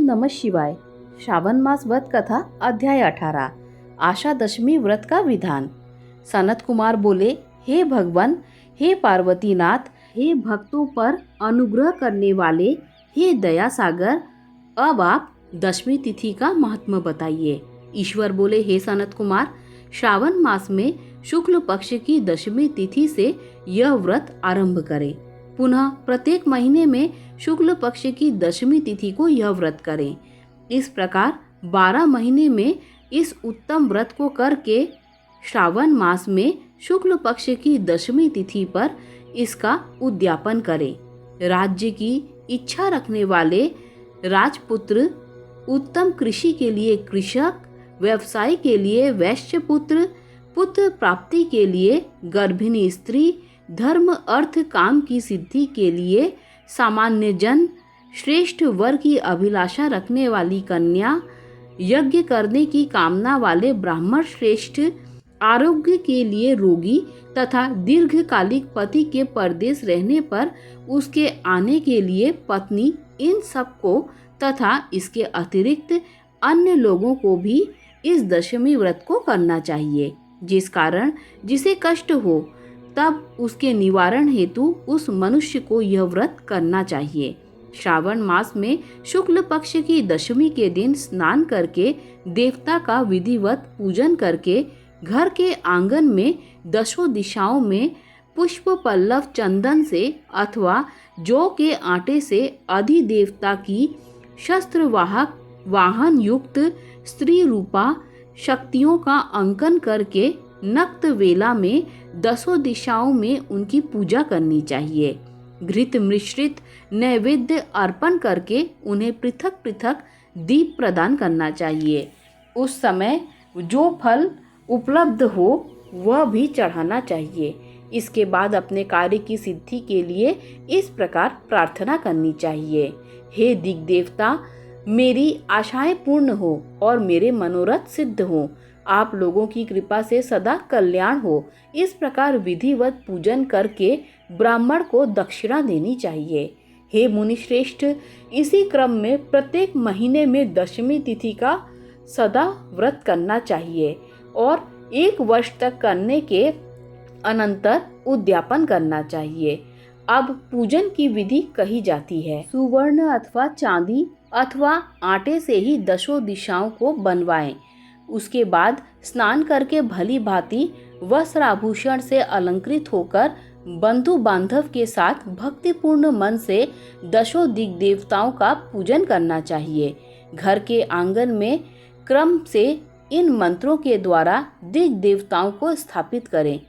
नमः शिवाय। श्रावण मास व्रत कथा अध्याय 18। आशा दशमी व्रत का विधान। सनत कुमार बोले, हे भगवान, हे पार्वती नाथ, हे भक्तों पर अनुग्रह करने वाले, हे दया सागर, अब आप दशमी तिथि का महात्म्य बताइए। ईश्वर बोले, हे सनत कुमार, श्रावण मास में शुक्ल पक्ष की दशमी तिथि से यह व्रत आरंभ करें। पुनः प्रत्येक महीने में शुक्ल पक्ष की दशमी तिथि को यह व्रत करें। इस प्रकार 12 महीने में इस उत्तम व्रत को करके श्रावण मास में शुक्ल पक्ष की दशमी तिथि पर इसका उद्यापन करें। राज्य की इच्छा रखने वाले राजपुत्र, उत्तम कृषि के लिए कृषक, व्यवसाय के लिए वैश्य पुत्र, पुत्र प्राप्ति के लिए गर्भिणी स्त्री, धर्म अर्थ काम की सिद्धि के लिए सामान्य जन, श्रेष्ठ वर की अभिलाषा रखने वाली कन्या, यज्ञ करने की कामना वाले ब्राह्मण श्रेष्ठ, आरोग्य के लिए रोगी तथा दीर्घकालिक पति के परदेश रहने पर उसके आने के लिए पत्नी, इन सबको तथा इसके अतिरिक्त अन्य लोगों को भी इस दशमी व्रत को करना चाहिए। जिस कारण जिसे कष्ट हो तब उसके निवारण हेतु उस मनुष्य को यह व्रत करना चाहिए। श्रावण मास में शुक्ल पक्ष की दशमी के दिन स्नान करके देवता का विधिवत पूजन करके घर के आंगन में दशों दिशाओं में पुष्प पल्लव चंदन से अथवा जौ के आटे से अधिदेवता की शस्त्रवाहक वाहन युक्त स्त्री रूपा शक्तियों का अंकन करके नक्त वेला में दसों दिशाओं में उनकी पूजा करनी चाहिए। घृत मिश्रित नैवेद्य अर्पण करके उन्हें पृथक पृथक दीप प्रदान करना चाहिए। उस समय जो फल उपलब्ध हो वह भी चढ़ाना चाहिए। इसके बाद अपने कार्य की सिद्धि के लिए इस प्रकार प्रार्थना करनी चाहिए, हे दिग्देवता, मेरी आशाएं पूर्ण हो और मेरे मनोरथ सिद्ध हो। आप लोगों की कृपा से सदा कल्याण हो। इस प्रकार विधिवत पूजन करके ब्राह्मण को दक्षिणा देनी चाहिए। हे मुनिश्रेष्ठ, इसी क्रम में प्रत्येक महीने में दशमी तिथि का सदा व्रत करना चाहिए और 1 वर्ष तक करने के अनंतर उद्यापन करना चाहिए। अब पूजन की विधि कही जाती है। सुवर्ण अथवा चांदी अथवा आटे से ही दशों दिशाओं को बनवाएं। उसके बाद स्नान करके भली भांति वस्त्र आभूषण से अलंकृत होकर बंधु बांधव के साथ भक्तिपूर्ण मन से दशों दिग देवताओं का पूजन करना चाहिए। घर के आंगन में क्रम से इन मंत्रों के द्वारा दिग देवताओं को स्थापित करें।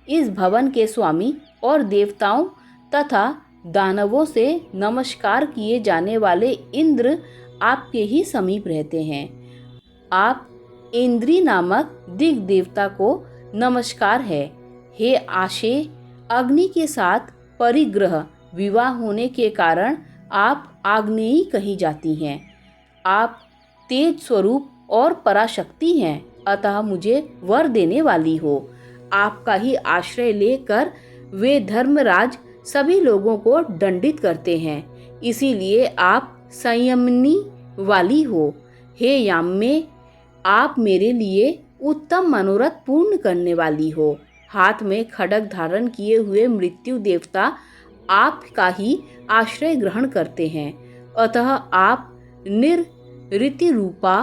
इस भवन के स्वामी और देवताओं तथा दानवों से नमस्कार किए जाने वाले इंद्र आपके ही समीप रहते हैं। आप इंद्री नामक दिग देवता को नमस्कार है। हे आशे, अग्नि के साथ परिग्रह विवाह होने के कारण आप आग्नेयी कही जाती हैं। आप तेज स्वरूप और पराशक्ति हैं, अतः मुझे वर देने वाली हो। आपका ही आश्रय लेकर वे धर्मराज सभी लोगों को दंडित करते हैं, इसीलिए आप संयमनी वाली हो। हे याम्ये, आप मेरे लिए उत्तम मनोरथ पूर्ण करने वाली हो। हाथ में खड्ग धारण किए हुए मृत्यु देवता आपका ही आश्रय ग्रहण करते हैं, अतः आप निर्ऋति रूपा,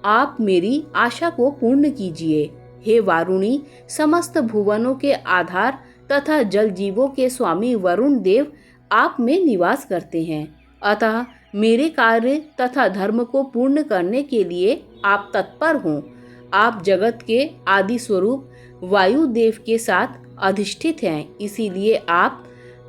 आप मेरी आशा को पूर्ण कीजिए। हे वारुणी, समस्त भुवनों के आधार तथा जल जीवों के स्वामी वरुण देव आप में निवास करते हैं, अतः मेरे कार्य तथा धर्म को पूर्ण करने के लिए आप तत्पर हों। आप जगत के आदि स्वरूप वायु देव के साथ अधिष्ठित हैं, इसीलिए आप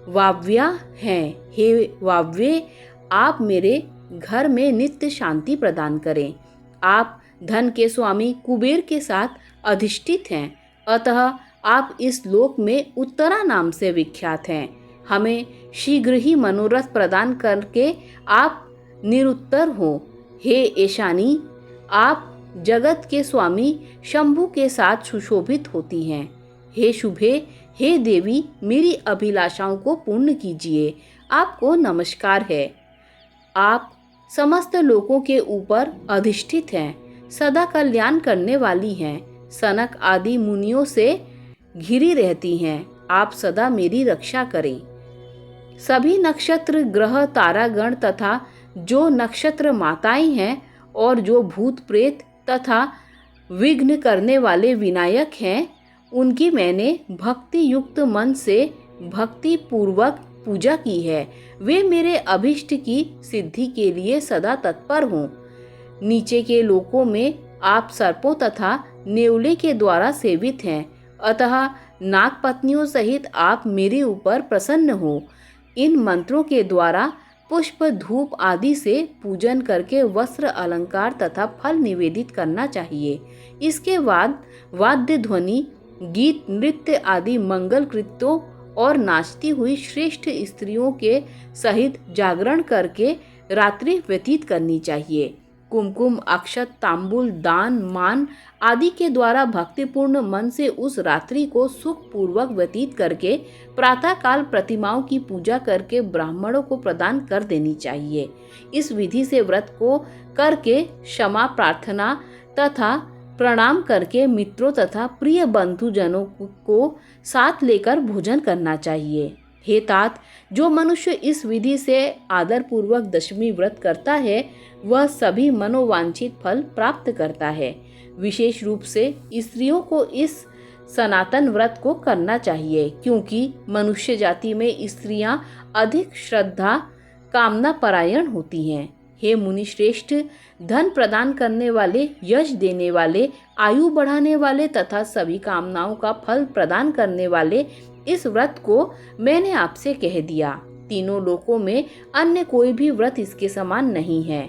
वाव्या हैं। हे वाव्ये, आप मेरे घर में नित्य शांति प्रदान करें। आप धन के स्वामी कुबेर के साथ अधिष्ठित हैं, अतः आप इस लोक में उत्तरा नाम से विख्यात हैं। हमें शीघ्र ही मनोरथ प्रदान करके आप निरुत्तर हो। हे ईशानी, आप जगत के स्वामी शंभु के साथ सुशोभित होती हैं। हे शुभे, हे देवी, मेरी अभिलाषाओं को पूर्ण कीजिए। आपको नमस्कार है। आप समस्त लोगों के ऊपर अधिष्ठित हैं, सदा कल्याण करने वाली हैं, सनक आदि मुनियों से घिरी रहती हैं। आप सदा मेरी रक्षा करें। सभी नक्षत्र ग्रह तारागण तथा जो नक्षत्र माताएं हैं और जो भूत प्रेत तथा विघ्न करने वाले विनायक हैं, उनकी मैंने भक्ति युक्त मन से भक्ति पूर्वक पूजा की है। वे मेरे अभिष्ट की सिद्धि के लिए सदा तत्पर हों। नीचे के लोकों में आप सर्पों तथा नेवले के द्वारा सेवित हैं, अतः नागपत्नियों सहित आप मेरे ऊपर प्रसन्न हो। इन मंत्रों के द्वारा पुष्प धूप आदि से पूजन करके वस्त्र अलंकार तथा फल निवेदित करना चाहिए। इसके बाद वाद्य ध्वनि, गीत, नृत्य आदि मंगल कृत्यों और नाचती हुई श्रेष्ठ स्त्रियों के सहित जागरण करके रात्रि व्यतीत करनी चाहिए। कुमकुम, अक्षत, तांबूल, दान, मान आदि के द्वारा भक्तिपूर्ण मन से उस रात्रि को सुख पूर्वक व्यतीत करके प्रातःकाल प्रतिमाओं की पूजा करके ब्राह्मणों को प्रदान कर देनी चाहिए। इस विधि से व्रत को करके क्षमा प्रार्थना तथा प्रणाम करके मित्रों तथा प्रिय बंधुजनों को साथ लेकर भोजन करना चाहिए। हे तात, जो मनुष्य इस विधि से आदर पूर्वक दशमी व्रत करता है, वह सभी मनोवांछित फल प्राप्त करता है। विशेष रूप से स्त्रियों को इस सनातन व्रत को करना चाहिए, क्योंकि मनुष्य जाति में स्त्रियां अधिक श्रद्धा कामना परायण होती हैं। हे मुनि श्रेष्ठ, धन प्रदान करने वाले, यश देने वाले, आयु बढ़ाने वाले तथा सभी कामनाओं का फल प्रदान करने वाले इस व्रत को मैंने आपसे कह दिया। तीनों लोकों में अन्य कोई भी व्रत इसके समान नहीं है।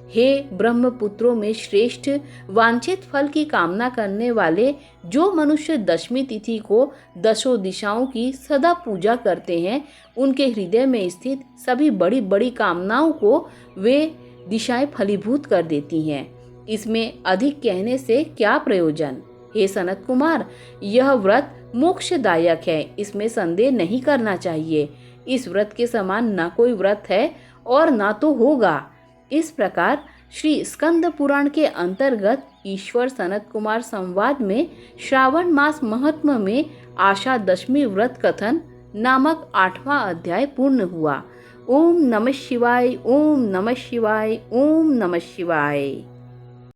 हे ब्रह्मपुत्रों में श्रेष्ठ, वांछित फल की कामना करने वाले जो मनुष्य दशमी तिथि को दशों दिशाओं की सदा पूजा करते हैं, उनके हृदय में स्थित सभी बड़ी बड़ी कामनाओं को वे दिशाएं फलीभूत कर देती हैं। इसमें अधिक कहने से क्या प्रयोजन। हे सनत कुमार, यह व्रत मोक्षदायक है, इसमें संदेह नहीं करना चाहिए। इस व्रत के समान न कोई व्रत है और ना तो होगा। इस प्रकार श्री स्कंद पुराण के अंतर्गत ईश्वर सनत कुमार संवाद में श्रावण मास महात्म्य में आशा दशमी व्रत कथन नामक 8वां अध्याय पूर्ण हुआ। ओम नमः शिवाय, ओम नमः शिवाय, ओम नमः शिवाय।